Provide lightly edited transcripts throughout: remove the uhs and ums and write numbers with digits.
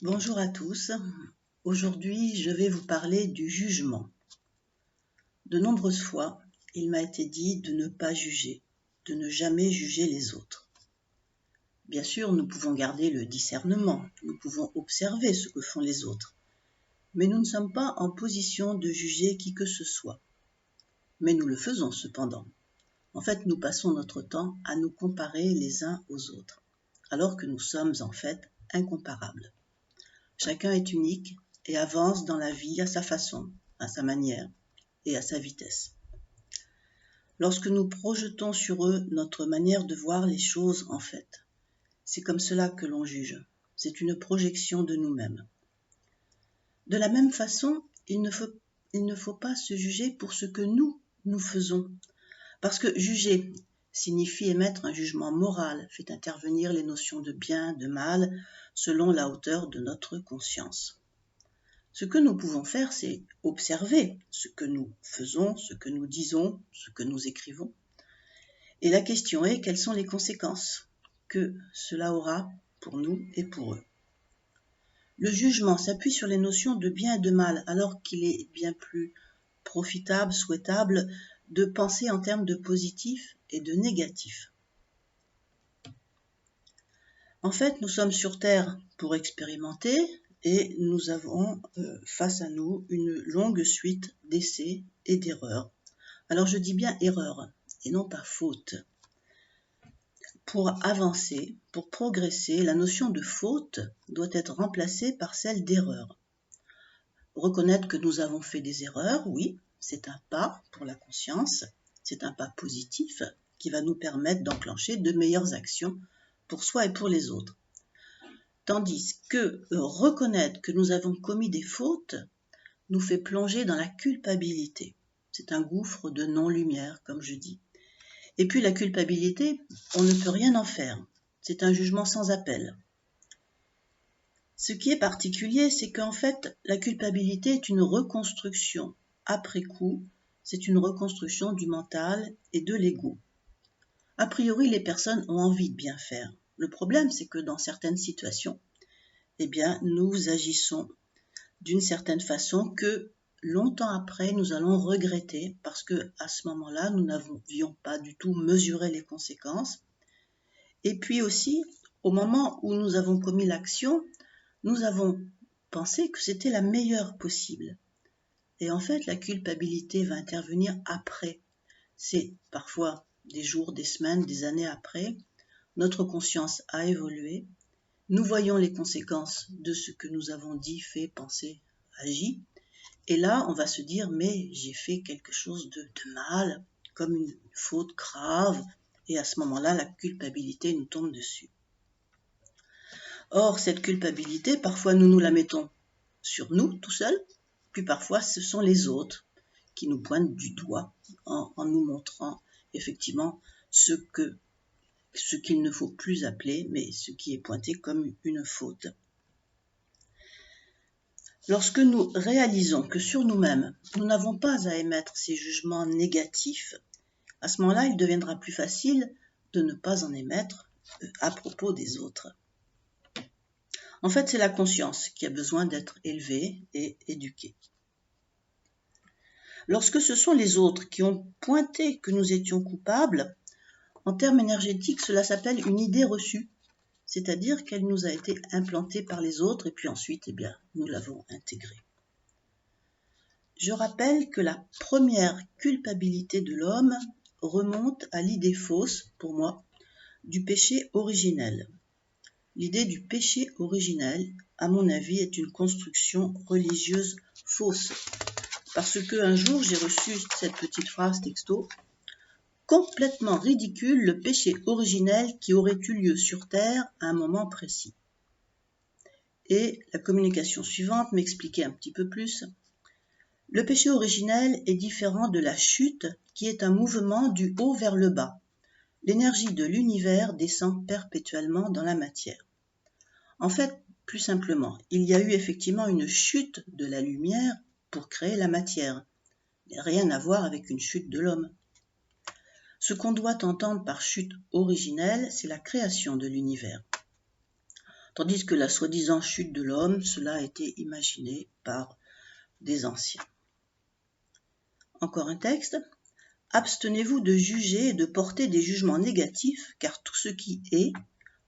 Bonjour à tous. Aujourd'hui, je vais vous parler du jugement. De nombreuses fois, il m'a été dit de ne pas juger, de ne jamais juger les autres. Bien sûr, nous pouvons garder le discernement, nous pouvons observer ce que font les autres, mais nous ne sommes pas en position de juger qui que ce soit. Mais nous le faisons cependant. En fait, nous passons notre temps à nous comparer les uns aux autres, alors que nous sommes en fait incomparables. Chacun est unique et avance dans la vie à sa façon, à sa manière et à sa vitesse. Lorsque nous projetons sur eux notre manière de voir les choses en fait, c'est comme cela que l'on juge. C'est une projection de nous-mêmes. De la même façon, il ne faut pas se juger pour ce que nous faisons. Parce que juger signifie émettre un jugement moral, fait intervenir les notions de bien, de mal, selon la hauteur de notre conscience. Ce que nous pouvons faire, c'est observer ce que nous faisons, ce que nous disons, ce que nous écrivons. Et la question est, quelles sont les conséquences que cela aura pour nous et pour eux. Le jugement s'appuie sur les notions de bien et de mal, alors qu'il est bien plus profitable, souhaitable, de penser en termes de positif et de négatif. En fait, nous sommes sur Terre pour expérimenter et nous avons face à nous une longue suite d'essais et d'erreurs. Alors je dis bien erreurs et non pas fautes. Pour avancer, pour progresser, la notion de faute doit être remplacée par celle d'erreur. Reconnaître que nous avons fait des erreurs, oui, c'est un pas pour la conscience, c'est un pas positif qui va nous permettre d'enclencher de meilleures actions pour soi et pour les autres. Tandis que reconnaître que nous avons commis des fautes nous fait plonger dans la culpabilité. C'est un gouffre de non-lumière, comme je dis. Et puis la culpabilité, on ne peut rien en faire. C'est un jugement sans appel. Ce qui est particulier, c'est qu'en fait, la culpabilité est une reconstruction après coup, c'est une reconstruction du mental et de l'ego. A priori, les personnes ont envie de bien faire. Le problème, c'est que dans certaines situations, nous agissons d'une certaine façon que longtemps après, nous allons regretter parce que à ce moment-là, nous n'avions pas du tout mesuré les conséquences. Et puis aussi, au moment où nous avons commis l'action, nous avons pensé que c'était la meilleure possible. Et en fait, la culpabilité va intervenir après. C'est parfois des jours, des semaines, des années après. Notre conscience a évolué. Nous voyons les conséquences de ce que nous avons dit, fait, pensé, agi. Et là, on va se dire, mais j'ai fait quelque chose de mal, comme une faute grave. Et à ce moment-là, la culpabilité nous tombe dessus. Or, cette culpabilité, parfois nous la mettons sur nous tout seuls, puis parfois ce sont les autres qui nous pointent du doigt en nous montrant effectivement ce qu'il ne faut plus appeler, mais ce qui est pointé comme une faute. Lorsque nous réalisons que sur nous-mêmes, nous n'avons pas à émettre ces jugements négatifs, à ce moment-là, il deviendra plus facile de ne pas en émettre à propos des autres. En fait, c'est la conscience qui a besoin d'être élevée et éduquée. Lorsque ce sont les autres qui ont pointé que nous étions coupables, en termes énergétiques, cela s'appelle une idée reçue, c'est-à-dire qu'elle nous a été implantée par les autres et puis ensuite, nous l'avons intégrée. Je rappelle que la première culpabilité de l'homme remonte à l'idée fausse, pour moi, du péché originel. L'idée du péché originel, à mon avis, est une construction religieuse fausse. Parce qu'un jour, j'ai reçu cette petite phrase texto, complètement ridicule le péché originel qui aurait eu lieu sur Terre à un moment précis. Et la communication suivante m'expliquait un petit peu plus. Le péché originel est différent de la chute qui est un mouvement du haut vers le bas. L'énergie de l'univers descend perpétuellement dans la matière. En fait, plus simplement, il y a eu effectivement une chute de la lumière pour créer la matière. Il n'y a rien à voir avec une chute de l'homme. Ce qu'on doit entendre par chute originelle, c'est la création de l'univers. Tandis que la soi-disant chute de l'homme, cela a été imaginé par des anciens. Encore un texte. Abstenez-vous de juger et de porter des jugements négatifs, car tout ce qui est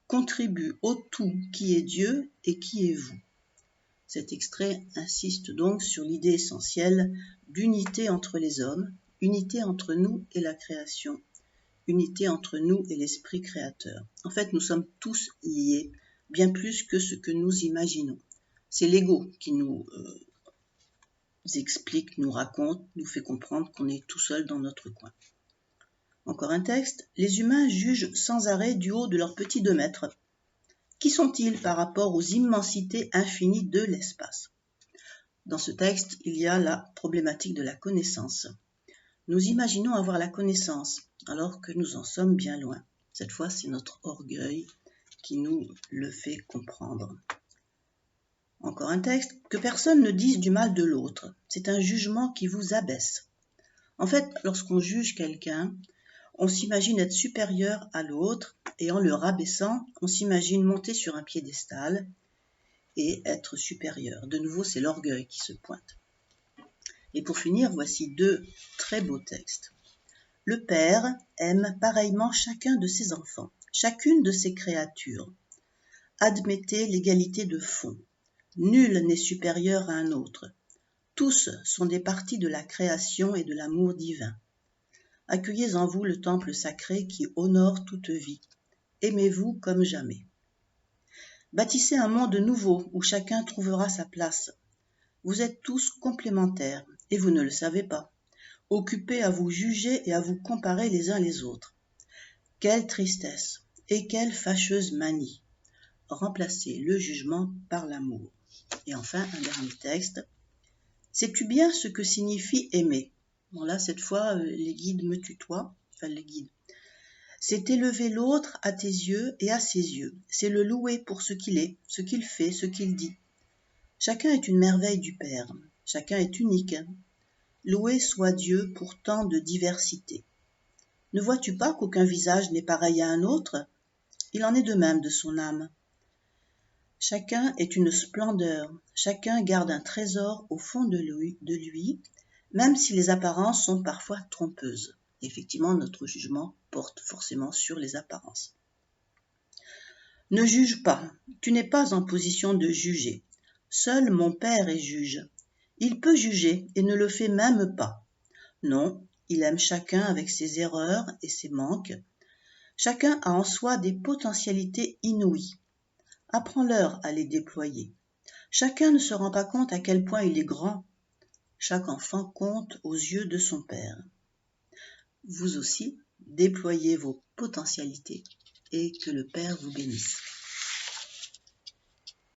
contribue au tout qui est Dieu et qui est vous. Cet extrait insiste donc sur l'idée essentielle d'unité entre les hommes, unité entre nous et la création, unité entre nous et l'esprit créateur. En fait, nous sommes tous liés, bien plus que ce que nous imaginons. C'est l'ego qui nous explique, nous raconte, nous fait comprendre qu'on est tout seul dans notre coin. Encore un texte. Les humains jugent sans arrêt du haut de leurs petits 2 mètres. Qui sont-ils par rapport aux immensités infinies de l'espace? Dans ce texte, il y a la problématique de la connaissance. Nous imaginons avoir la connaissance, alors que nous en sommes bien loin. Cette fois, c'est notre orgueil qui nous le fait comprendre. Encore un texte. Que personne ne dise du mal de l'autre. C'est un jugement qui vous abaisse. En fait, lorsqu'on juge quelqu'un, on s'imagine être supérieur à l'autre et en le rabaissant, on s'imagine monter sur un piédestal et être supérieur. De nouveau, c'est l'orgueil qui se pointe. Et pour finir, voici 2 très beaux textes. Le Père aime pareillement chacun de ses enfants, chacune de ses créatures. Admettez l'égalité de fond. Nul n'est supérieur à un autre. Tous sont des parties de la création et de l'amour divin. Accueillez en vous le temple sacré qui honore toute vie. Aimez-vous comme jamais. Bâtissez un monde nouveau où chacun trouvera sa place. Vous êtes tous complémentaires et vous ne le savez pas, occupés à vous juger et à vous comparer les uns les autres. Quelle tristesse et quelle fâcheuse manie. Remplacez le jugement par l'amour. Et enfin, un dernier texte. Sais-tu bien ce que signifie aimer? Bon là, cette fois, les guides me tutoient, enfin les guides. C'est élever l'autre à tes yeux et à ses yeux. C'est le louer pour ce qu'il est, ce qu'il fait, ce qu'il dit. Chacun est une merveille du Père. Chacun est unique. Loué soit Dieu pour tant de diversité. Ne vois-tu pas qu'aucun visage n'est pareil à un autre? Il en est de même de son âme. Chacun est une splendeur. Chacun garde un trésor au fond de lui, même si les apparences sont parfois trompeuses. Effectivement, notre jugement porte forcément sur les apparences. Ne juge pas, tu n'es pas en position de juger. Seul mon Père est juge. Il peut juger et ne le fait même pas. Non, il aime chacun avec ses erreurs et ses manques. Chacun a en soi des potentialités inouïes. Apprends-leur à les déployer. Chacun ne se rend pas compte à quel point il est grand. Chaque enfant compte aux yeux de son Père. Vous aussi, déployez vos potentialités et que le Père vous bénisse.